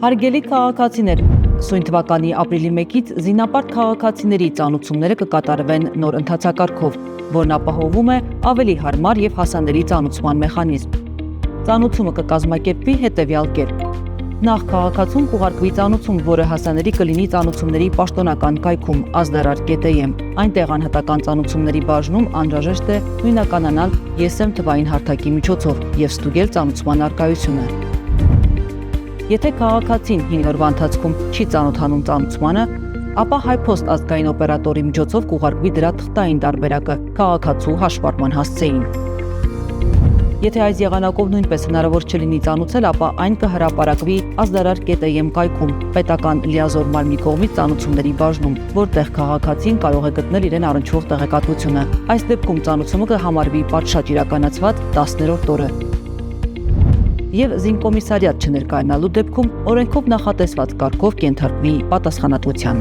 Հարգելի քաղաքացիներ, սույն թվականի ապրիլի 1-ից զինապարտ քաղաքացիների ծանուցումները կկատարվեն նոր ընթացակարգով, որն ապահովում է ավելի հարմար եւ հասանելի ծանուցման մեխանիզմ։ Ծանուցումը կկազմակերպվի հետևյալ կերպ. Նախ քաղաքացուն կուղարկվի ծանուցում, որը հասանելի կլինի ծանուցումների պաշտոնական կայքում azdarar.am։ Այնտեղ անհատական ծանուցումների բաժնում անհրաժեշտ է նույնականանալ ESM թվային հարթակի միջոցով եւ ստուգել ծանուցման առկայությունը։ Եթե քաղաքացին 5 օրվա ընթացքում չի ծանոթանում ծանուցմանը, ապա HiPost ազգային օպերատորի միջոցով կուղարկվի դրա թղթային տարբերակը քաղաքացու հաշվառման հասցեին։ Եթե այս եղանակով նույնպես հնարավոր չլինի ծանուցել, ապա այն կհրապարակվի azdarar.am կայքում պետական լիազոր մարմնի կողմից ծանուցումների բաժնում, որտեղ քաղաքացին կարող է գտնել իրեն առնչվող տեղեկատվությունը։ Այս դեպքում ծանուցումը կհամարվի պատշաճ իրականացված 10-րդ օրը։ Եվ զինկոմիսարիատ չներկայանալու դեպքում օրենքով նախատեսված կարգով կենթարկվի պատասխանատվության։